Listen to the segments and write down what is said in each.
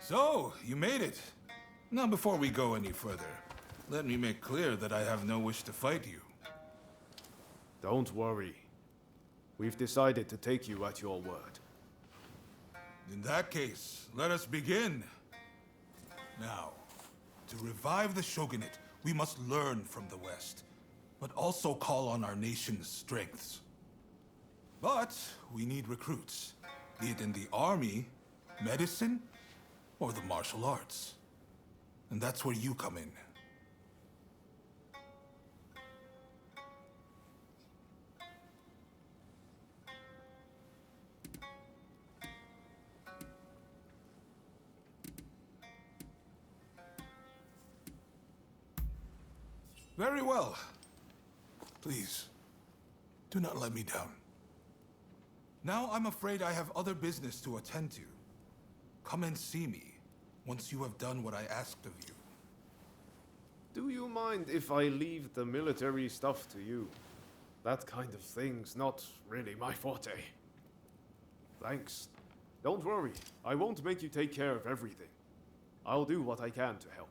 So, you made it. Now, before we go any further, let me make clear that I have no wish to fight you. Don't worry. We've decided to take you at your word. In that case, let us begin. Now, to revive the shogunate, we must learn from the West, but also call on our nation's strengths. But we need recruits, be it in the army, medicine, or the martial arts. And that's where you come in. Very well. Please, do not let me down. Now I'm afraid I have other business to attend to. Come and see me once you have done what I asked of you. Do you mind if I leave the military stuff to you? That kind of thing's not really my forte. Thanks. Don't worry, I won't make you take care of everything. I'll do what I can to help.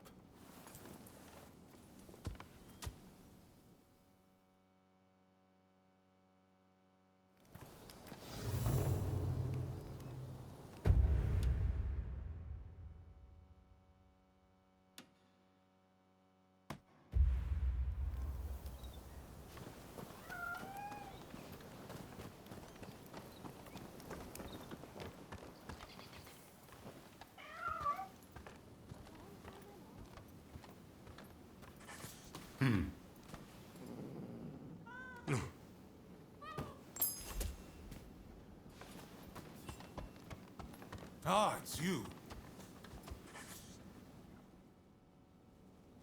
Ah, it's you.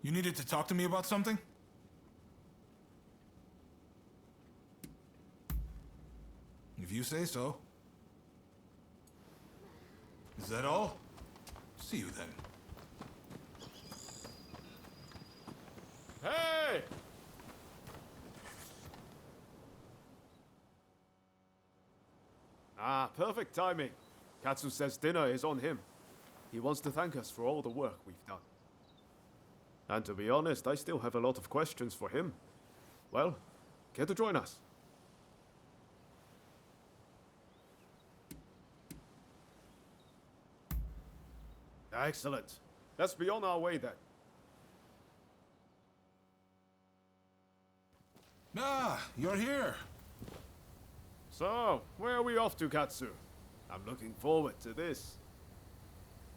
You needed to talk to me about something? If you say so. Is that all? See you then. Hey! Ah, perfect timing. Katsu says dinner is on him. He wants to thank us for all the work we've done. And to be honest, I still have a lot of questions for him. Well, care to join us? Excellent. Let's be on our way then. Ah, you're here. So, where are we off to, Katsu? I'm looking forward to this.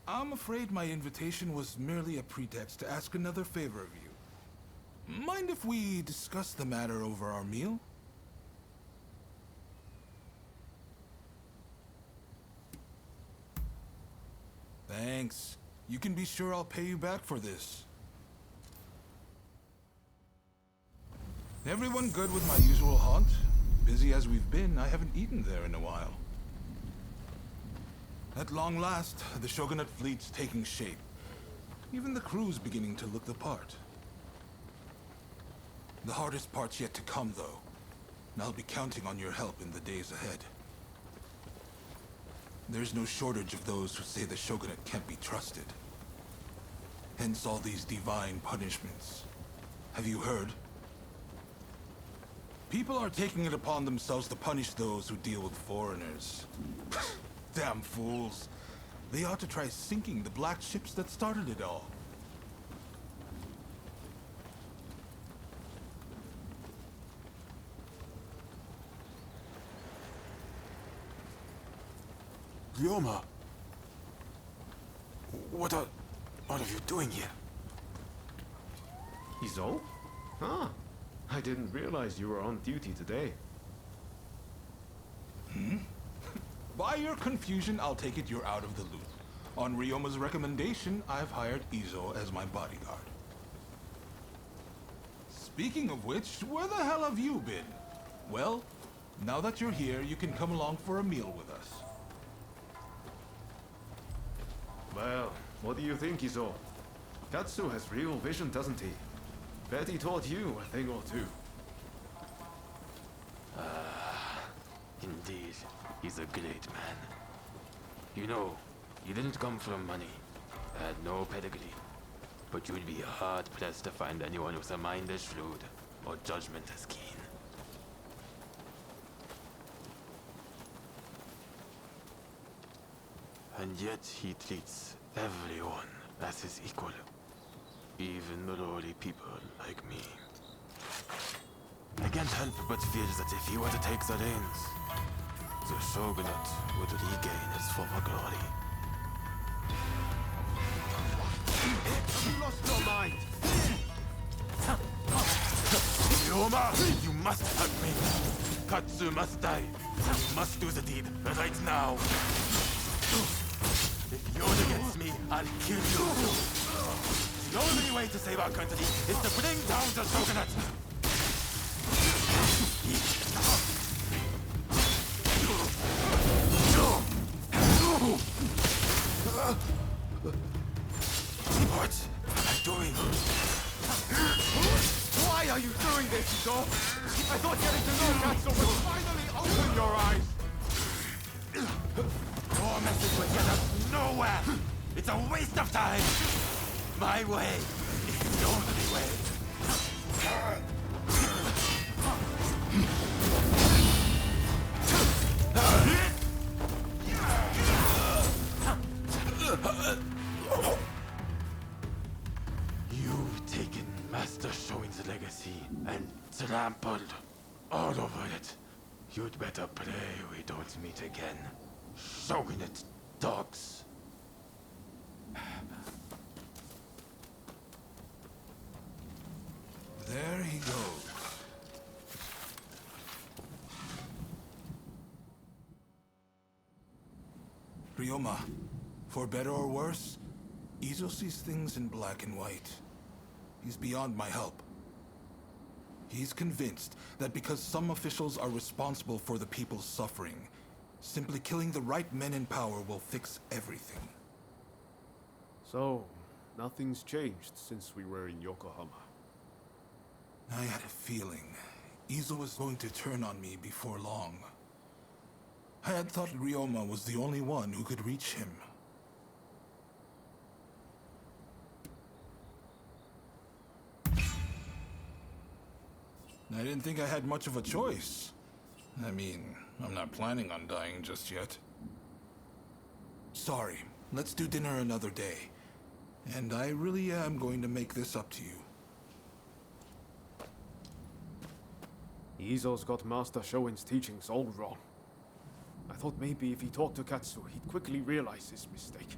I'm afraid my invitation was merely a pretext to ask another favor of you. Mind if we discuss the matter over our meal? Thanks. You can be sure I'll pay you back for this. Everyone good with my usual haunt? Busy as we've been, I haven't eaten there in a while. At long last, the Shogunate fleet's taking shape. Even the crew's beginning to look the part. The hardest part's yet to come, though. And I'll be counting on your help in the days ahead. There's no shortage of those who say the Shogunate can't be trusted. Hence all these divine punishments. Have you heard? People are taking it upon themselves to punish those who deal with foreigners. Damn fools. They ought to try sinking the black ships that started it all. Ryoma! What are you doing here? Izo? Ah, I didn't realize you were on duty today. By your confusion, I'll take it you're out of the loop. On Ryoma's recommendation, I've hired Izo as my bodyguard. Speaking of which, where the hell have you been? Well, now that you're here, you can come along for a meal with us. Well, what do you think, Izo? Katsu has real vision, doesn't he? Bet he taught you a thing or two. Indeed, he's a great man. You know, he didn't come from money, had no pedigree, but you'd be hard-pressed to find anyone with a mind as shrewd or judgment as keen. And yet he treats everyone as his equal, even the lowly people like me. I can't help but feel that if he were to take the reins, the Shogunate would regain its former glory. You lost your mind! Ryoma, you must help me. Katsu must die. You must do the deed right now. If you're against me, I'll kill you. The only way to save our country is to bring down the Shogunate. What am I doing? Why are you doing this, Izo? I thought getting to know Katsu would finally open your eyes! Your message will get us nowhere! It's a waste of time! My way is the only way. You've taken Master Shoin's legacy and trampled all over it. You'd better pray we don't meet again. Shogunate dogs. There he goes. Ryoma, for better or worse, Izo sees things in black and white. He's beyond my help. He's convinced that because some officials are responsible for the people's suffering, simply killing the right men in power will fix everything. So, nothing's changed since we were in Yokohama. I had a feeling Izo was going to turn on me before long. I had thought Ryoma was the only one who could reach him. I didn't think I had much of a choice. I mean, I'm not planning on dying just yet. Sorry, let's do dinner another day. And I really am going to make this up to you. Izo's got Master Shoin's teachings all wrong. I thought maybe if he talked to Katsu, he'd quickly realize his mistake.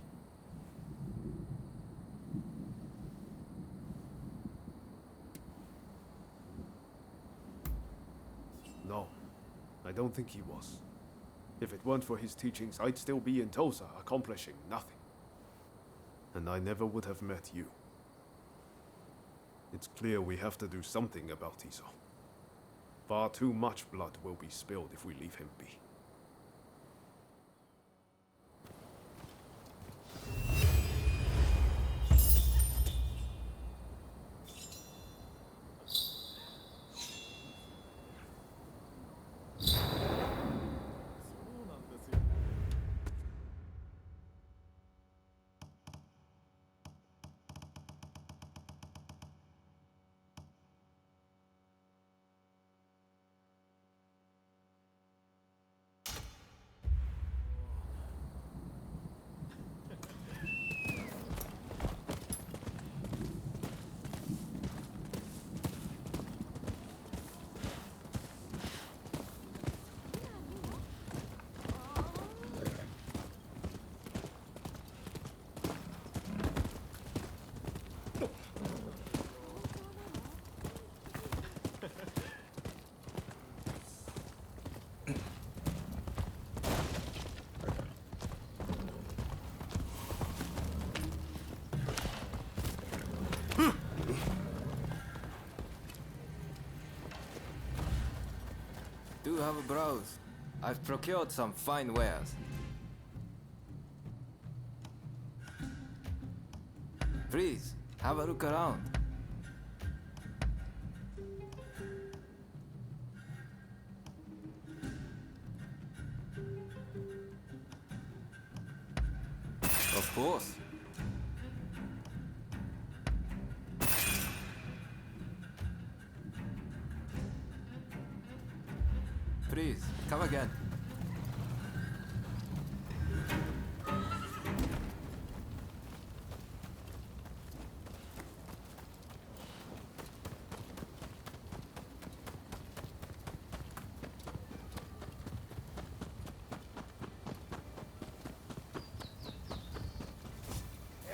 No, I don't think he was. If it weren't for his teachings, I'd still be in Tosa, accomplishing nothing. and I never would have met you. It's clear we have to do something about Tiso. Far too much blood will be spilled if we leave him be. Do have a browse. I've procured some fine wares. Please, have a look around. Of course. Please, come again.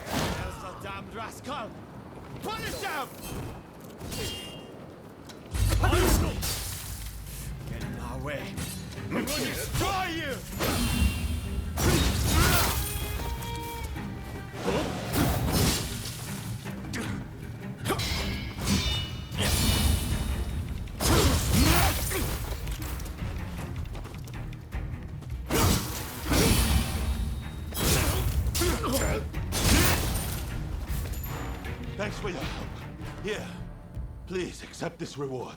There's the damned rascal! Punish him! Get in our way. We will destroy you! Thanks for your help. Here, please accept this reward.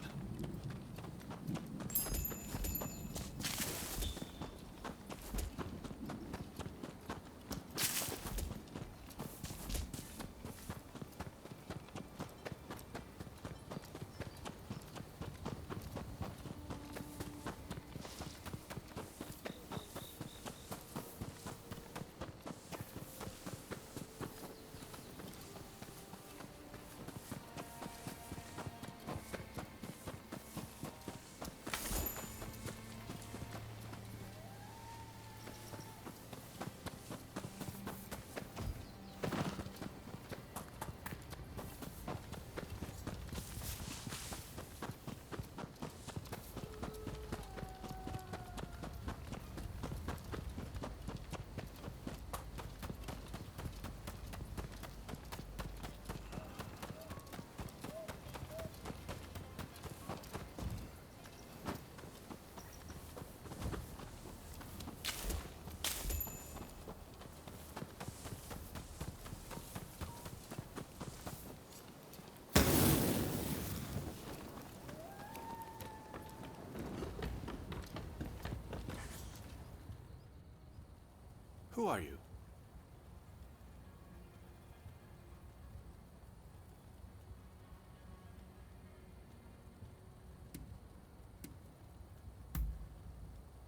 Who are you?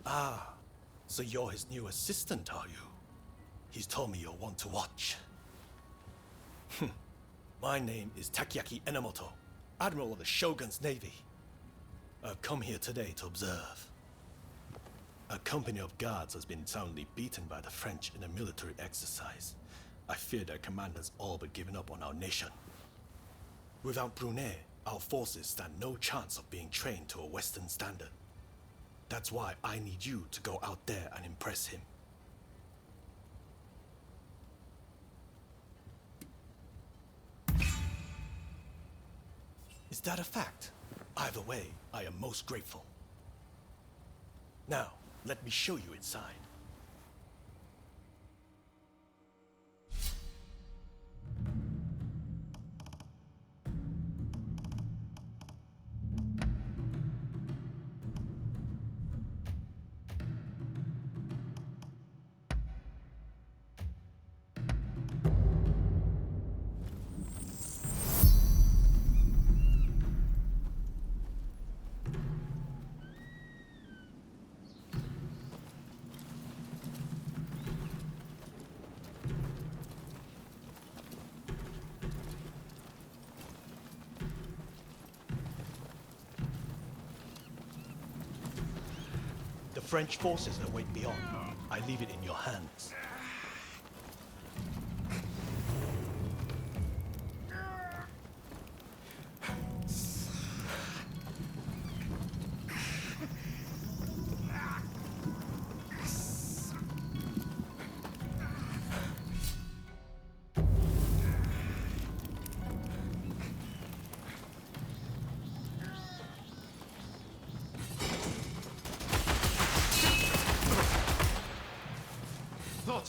Ah, so you're his new assistant, are you? He's told me you'll want to watch. My name is Takeaki Enomoto, Admiral of the Shogun's Navy. I've come here today to observe. A company of guards has been soundly beaten by the French in a military exercise. I fear their commanders all but given up on our nation. Without Brunei, our forces stand no chance of being trained to a Western standard. That's why I need you to go out there and impress him. that a fact? Either way, I am most grateful. Now, let me show you inside. The French forces await beyond. I leave it in your hands. Not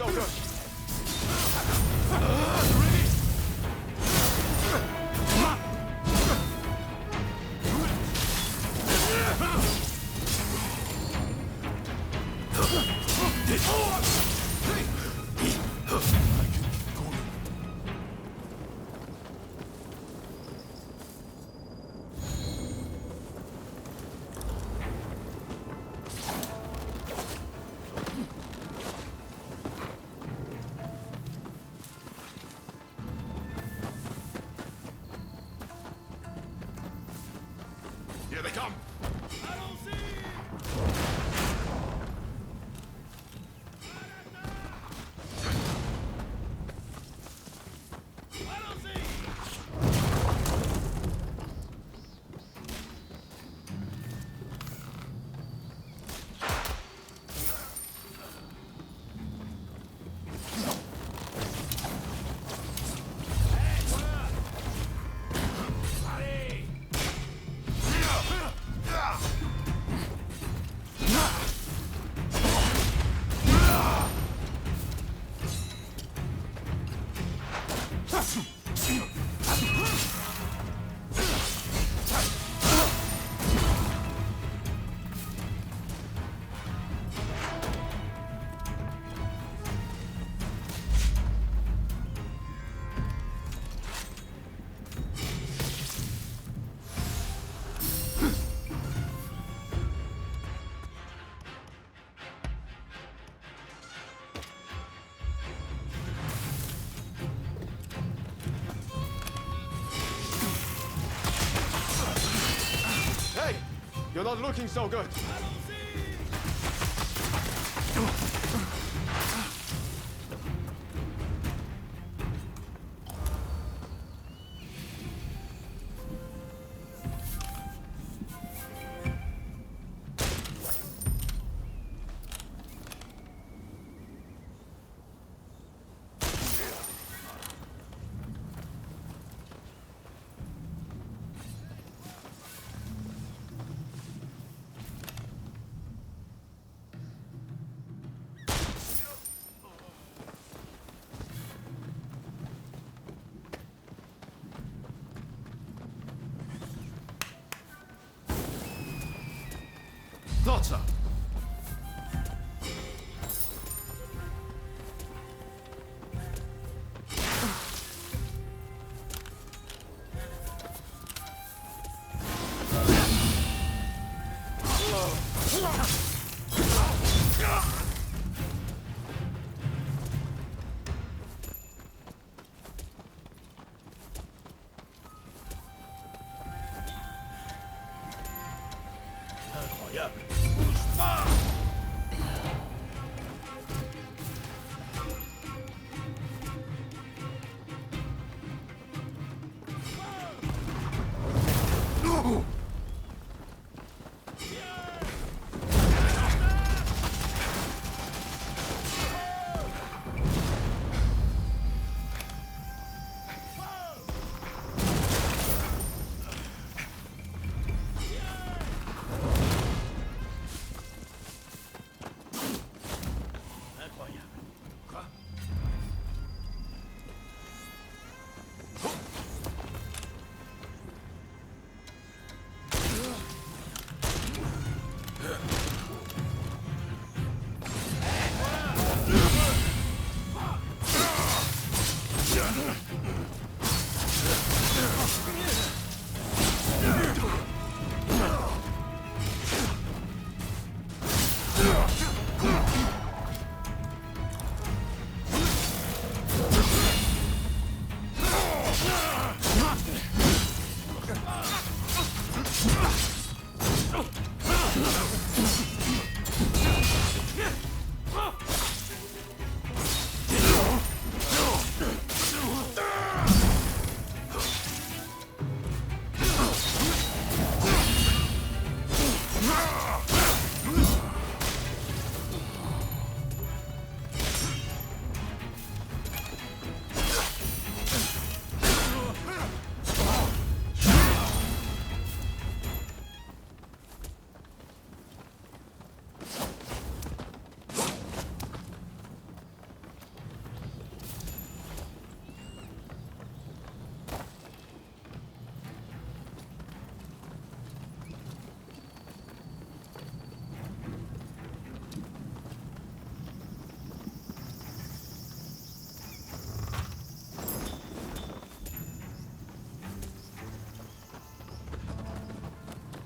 so good. Here they come! Hey! You're not looking so good. Thought so.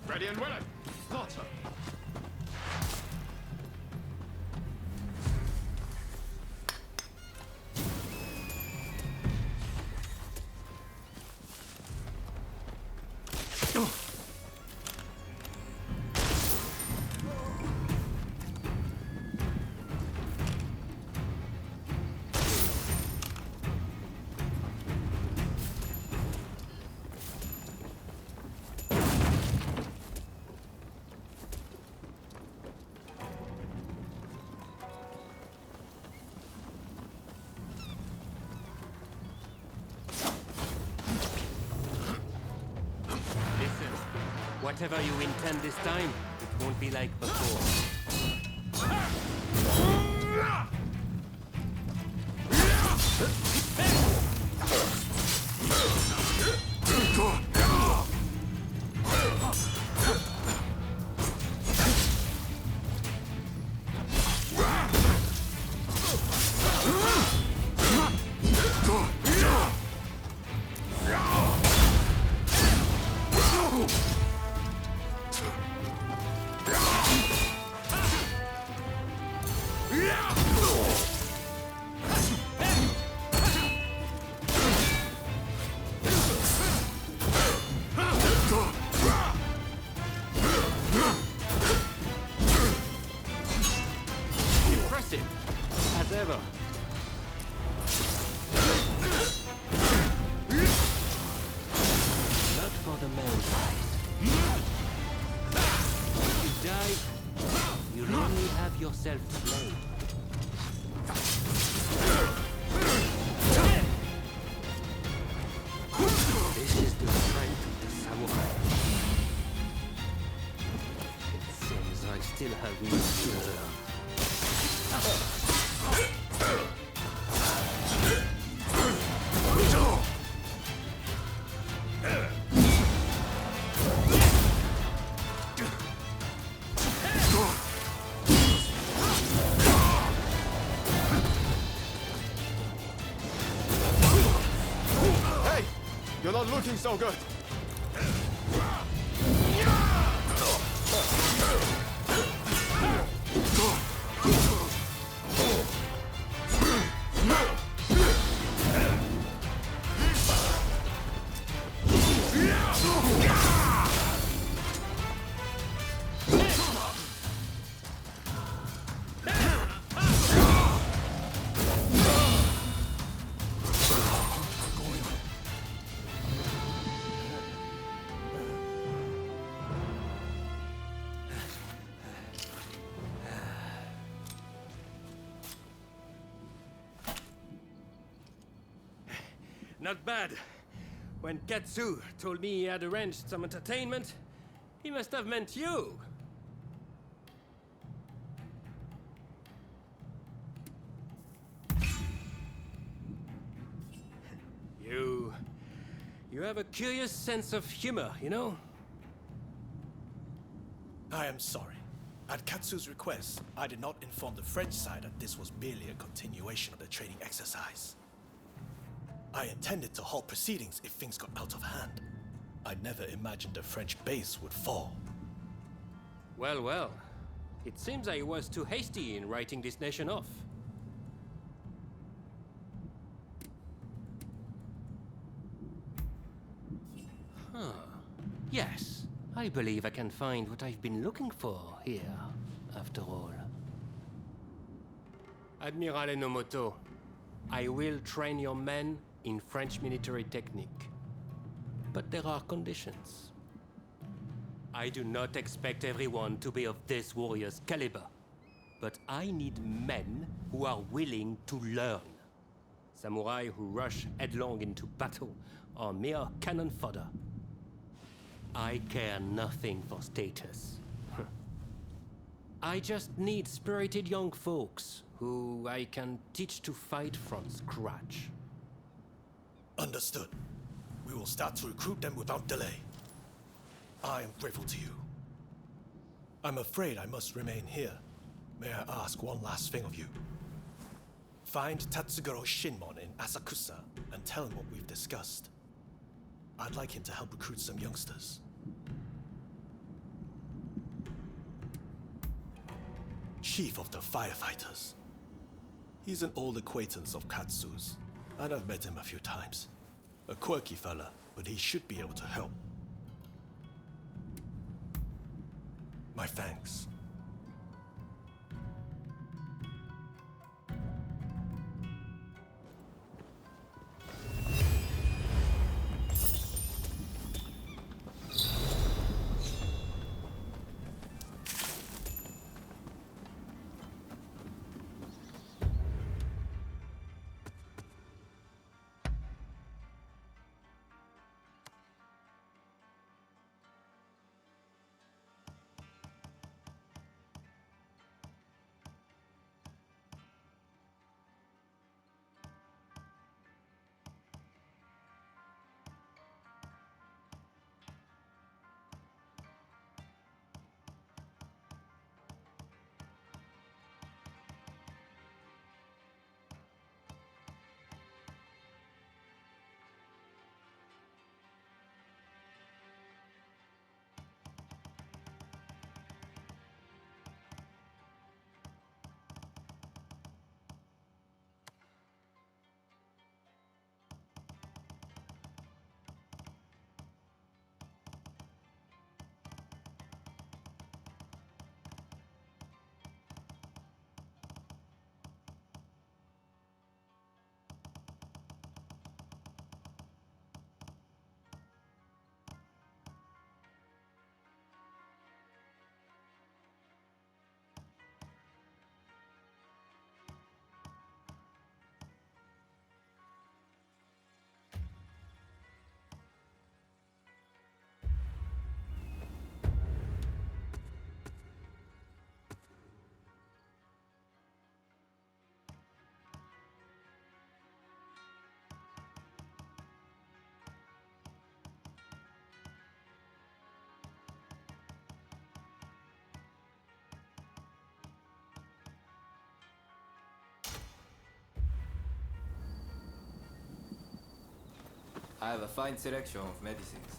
Ready and willing. Thought so. Whatever you intend this time, it won't be like before. As ever. Not for the mankind. If you die, you'll only have yourself to blame. This is the strength of the samurai. It seems I still have much to learn. Hey! You're not looking so good! Not bad. When Katsu told me he had arranged some entertainment, he must have meant you. You have a curious sense of humor, you know? I am sorry. At Katsu's request, I did not inform the French side that this was merely a continuation of the training exercise. I intended to halt proceedings if things got out of hand. I never imagined the French base would fall. Well, well. It seems I was too hasty in writing this nation off. Huh. Yes, I believe I can find what I've been looking for here, after all. Admiral Enomoto, I will train your men in French military technique. But there are conditions. I do not expect everyone to be of this warrior's caliber, but I need men who are willing to learn. Samurai who rush headlong into battle are mere cannon fodder. I care nothing for status. I just need spirited young folks who I can teach to fight from scratch. Understood. We will start to recruit them without delay. I am grateful to you. I'm afraid I must remain here. May I ask one last thing of you? Find Tatsugoro Shinmon in Asakusa and tell him what we've discussed. I'd like him to help recruit some youngsters. chief of the firefighters. He's an old acquaintance of Katsu's, and I've met him a few times. A quirky fella, but he should be able to help. My thanks. I have a fine selection of medicines.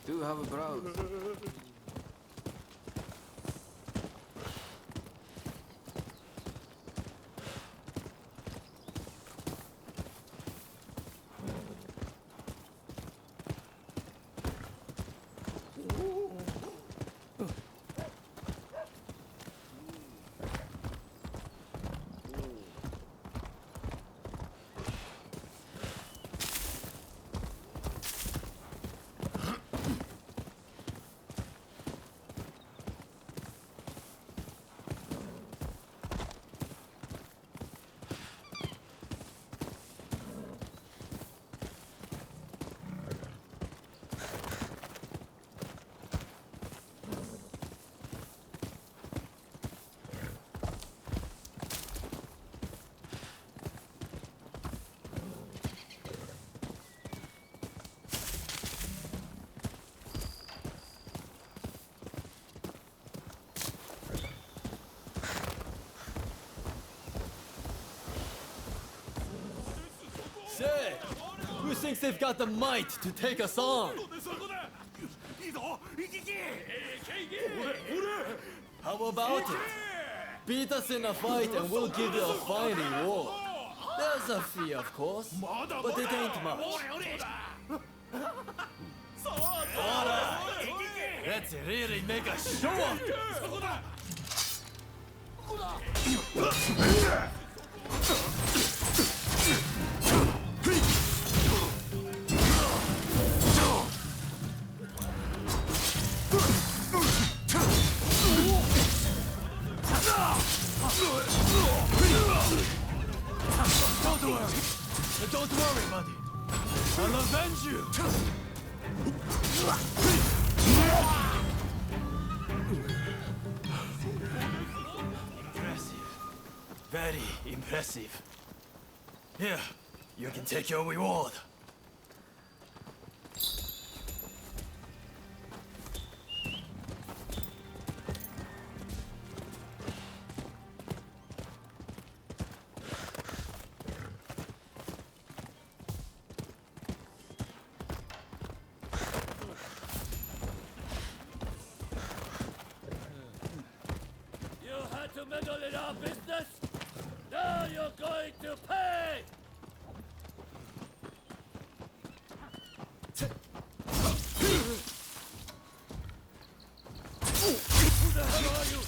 Do have a browse. thinks they've got the might to take us on? How about it? Beat us in a fight and we'll give you a fine reward. There's a fee, of course, but it ain't much. Let's really make a show of it. Don't worry, buddy. I'll avenge you. Impressive. Very impressive. Here, you can take your reward. To meddle in our business? Now you're going to pay! Who the hell are you?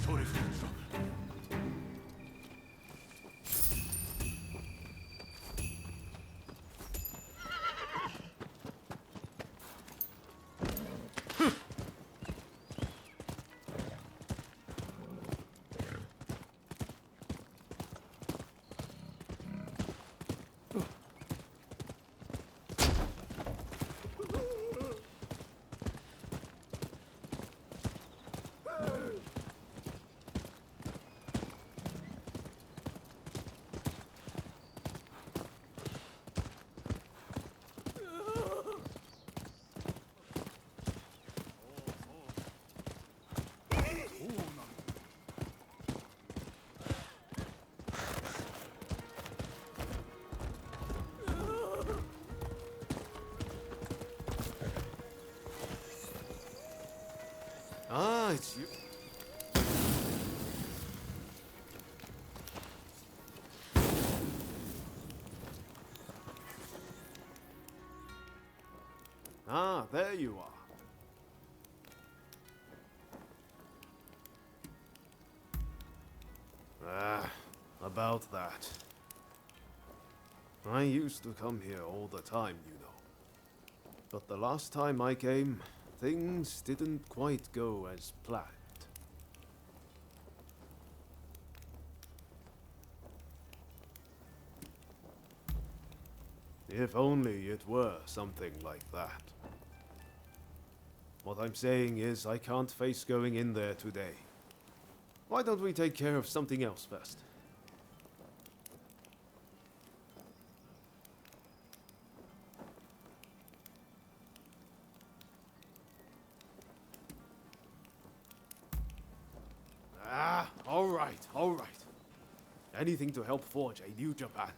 Sorry for the trouble. Ah, it's you. Ah, there you are. About that. I used to come here all the time, you know. But the last time I came, things didn't quite go as planned. If only it were something like that. What I'm saying is I can't face going in there today. Why don't we take care of something else first? All right. Anything to help forge a new Japan.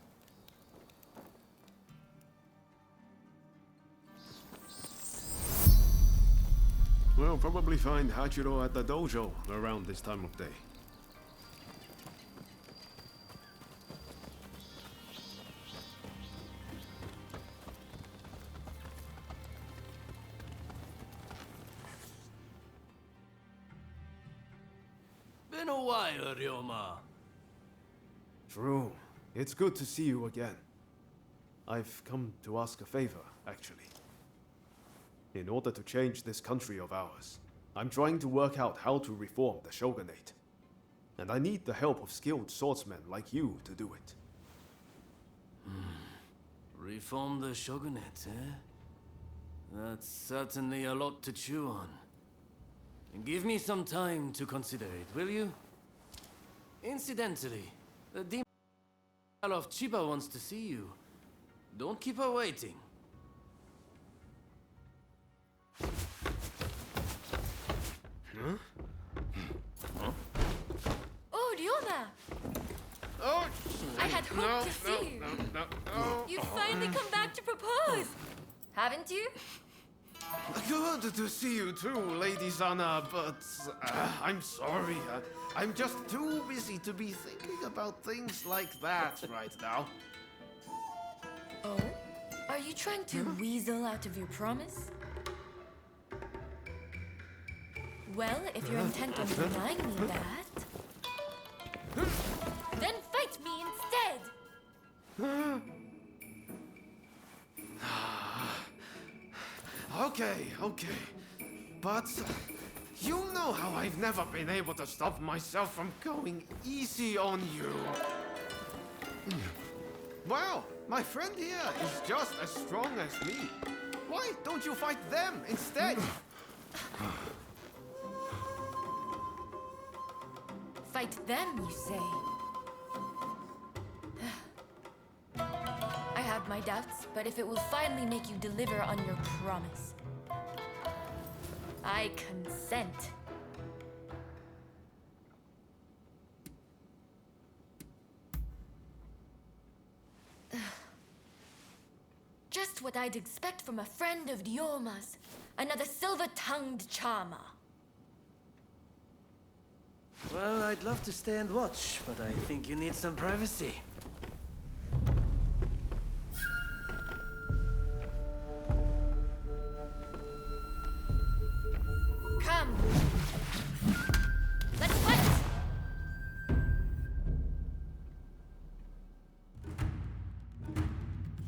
We'll probably find Hachiro at the dojo around this time of day. Been a while, Ryoma. True. It's good to see you again. I've come to ask a favor, actually. In order to change this country of ours, I'm trying to work out how to reform the shogunate. And I need the help of skilled swordsmen like you to do it. Reform the shogunate, eh? That's certainly a lot to chew on. Give me some time to consider it, will you? Incidentally, the demon of Chiba wants to see you. Don't keep her waiting. Oh, Ryoma! Oh, I had hoped to see you. No. You've finally come back to propose! Haven't you? Good to see you too, Lady Sana, but I'm sorry. I'm just too busy to be thinking about things like that right now. Oh? Are you trying to weasel out of your promise? Well, if you're intent on denying me that, then fight me instead! Okay. But you know how I've never been able to stop myself from going easy on you. Well, my friend here is just as strong as me. Why don't you fight them instead? Fight them, you say? I have my doubts, but if it will finally make you deliver on your promise, I consent. Just what I'd expect from a friend of Ryoma's. Another silver-tongued charmer. Well, I'd love to stay and watch, but I think you need some privacy. Come. Let's fight!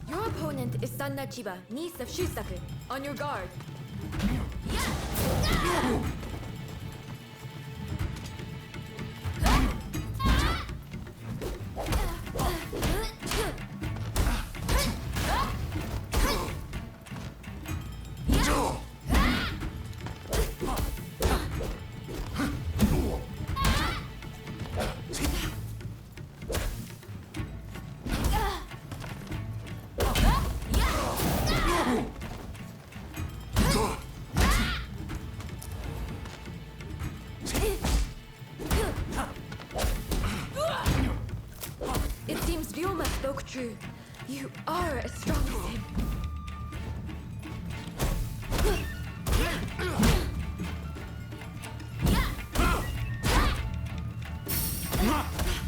Your opponent is Sanna Chiba, niece of Shusaku. On your guard. It seems Ryoma spoke true. You are as strong as him.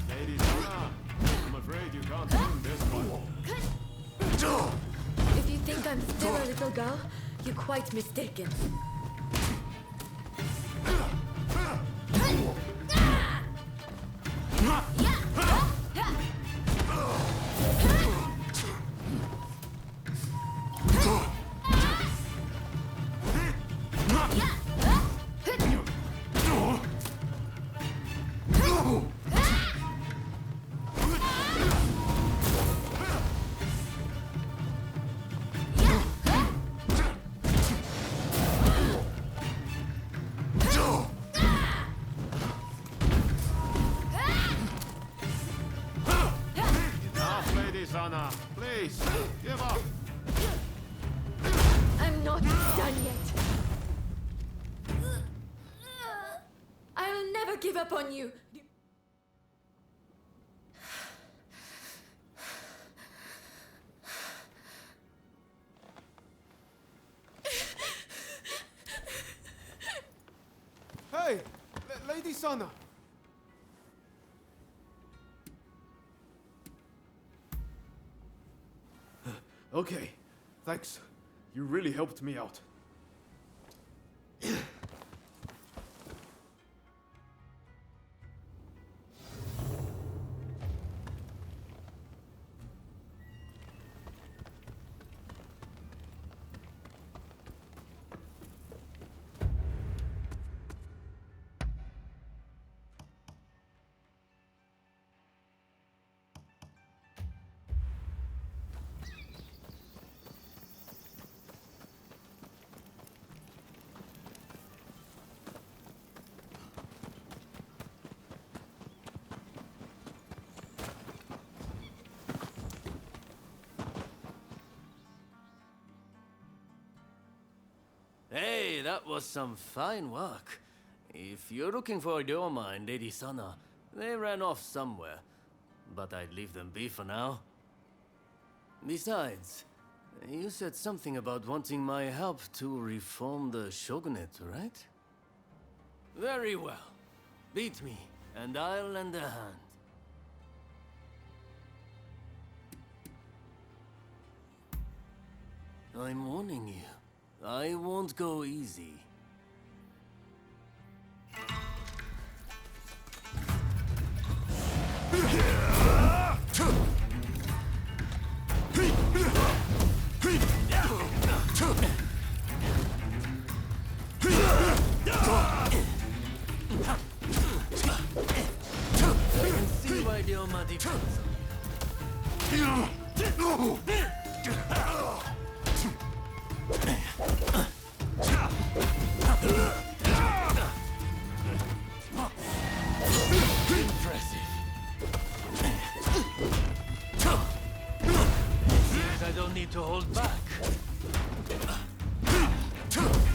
Lady Sana, I'm afraid you can't win this one. If you think I'm still a little girl, you're quite mistaken. Sana, please, give up. I'm not done yet. I'll never give up on you. Hey, Lady Sana. Okay, thanks. You really helped me out. That was some fine work. If you're looking for Ryoma and Lady Sana, they ran off somewhere. But I'd leave them be for now. Besides, you said something about wanting my help to reform the shogunate, right? Very well. Beat me, and I'll lend a hand. I'm warning you. I won't go easy. I can see why Ryoma depends on you. Impressive. Seems I don't need to hold back.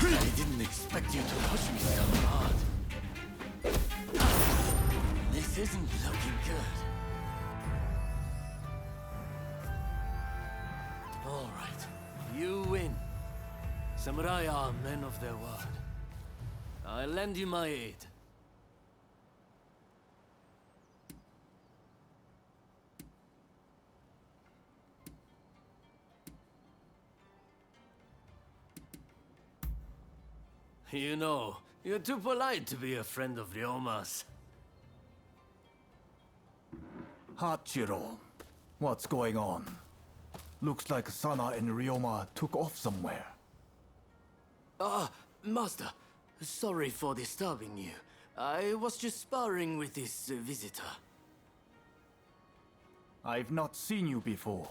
I didn't expect you to push me so hard. This isn't looking good. All right, you win. Samurai are men of their word. I'll lend you my aid. You know, you're too polite to be a friend of Ryoma's. Hachiro, what's going on? Looks like Sana and Ryoma took off somewhere. Master, sorry for disturbing you. I was just sparring with this visitor. I've not seen you before.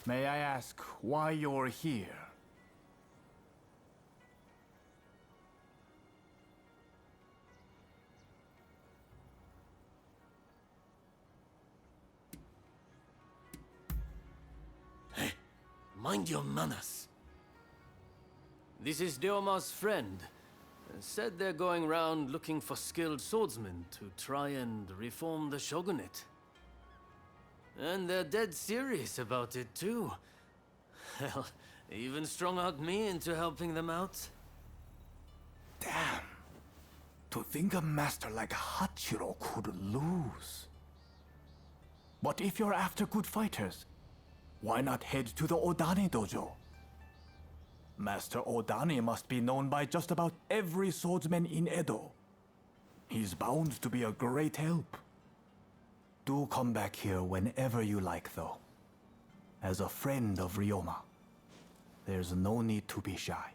May I ask why you're here? Mind your manners. This is Ryoma's friend. Said they're going around looking for skilled swordsmen to try and reform the shogunate. And they're dead serious about it too. Hell, even strung-out me into helping them out. Damn. To think a master like Hachiro could lose. But if you're after good fighters, why not head to the Odani dojo? Master Odani must be known by just about every swordsman in Edo. He's bound to be a great help. Do come back here whenever you like, though. As a friend of Ryoma, there's no need to be shy.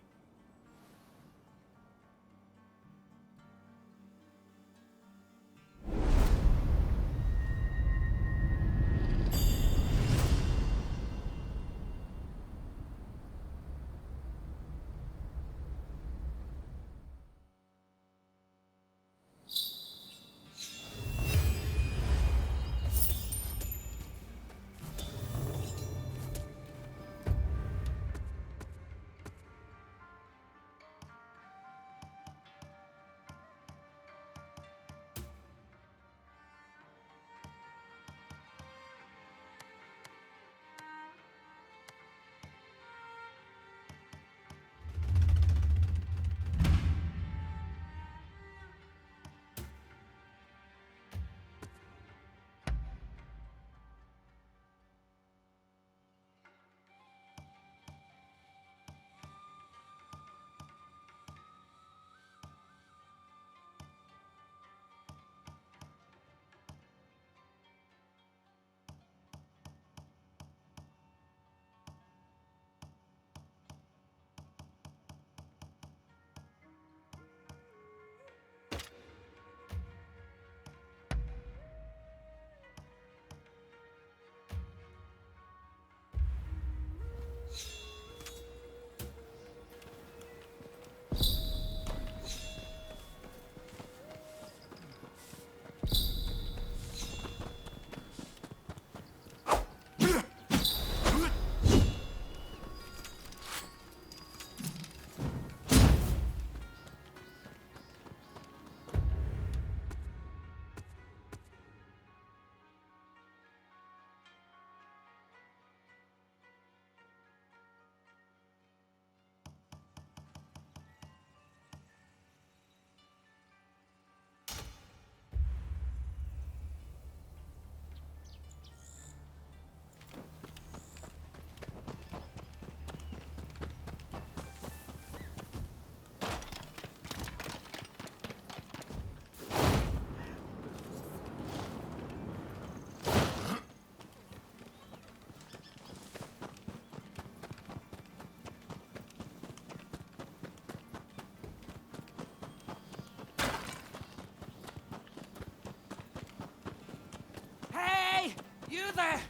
there!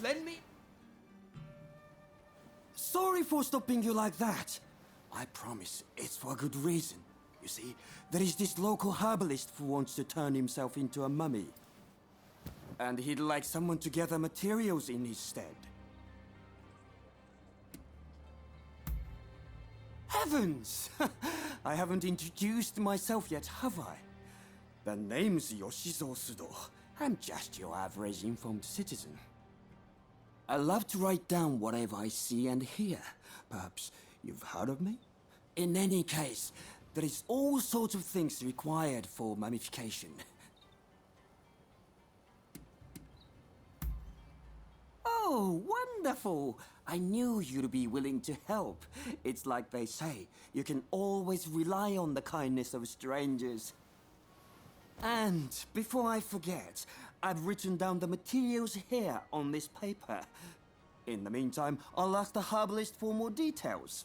Lend me... Sorry for stopping you like that. I promise it's for a good reason. You see, there is this local herbalist who wants to turn himself into a mummy. And he'd like someone to gather materials in his stead. Heavens! I haven't introduced myself yet, have I? The name's Yoshizo Sudo. I'm just your average informed citizen. I love to write down whatever I see and hear. Perhaps you've heard of me? In any case, there is all sorts of things required for mummification. Oh, wonderful! I knew you'd be willing to help. It's like they say, you can always rely on the kindness of strangers. And before I forget, I've written down the materials here on this paper. In the meantime, I'll ask the herbalist for more details.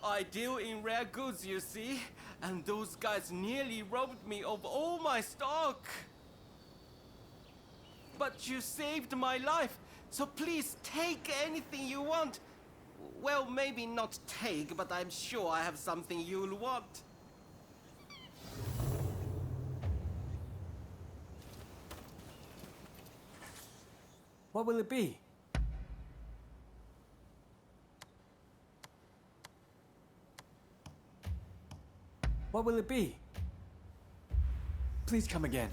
I deal in rare goods, you see, and those guys nearly robbed me of all my stock. But you saved my life, so please take anything you want. Well, maybe not take, but I'm sure I have something you'll want. What will it be? What will it be? Please come again.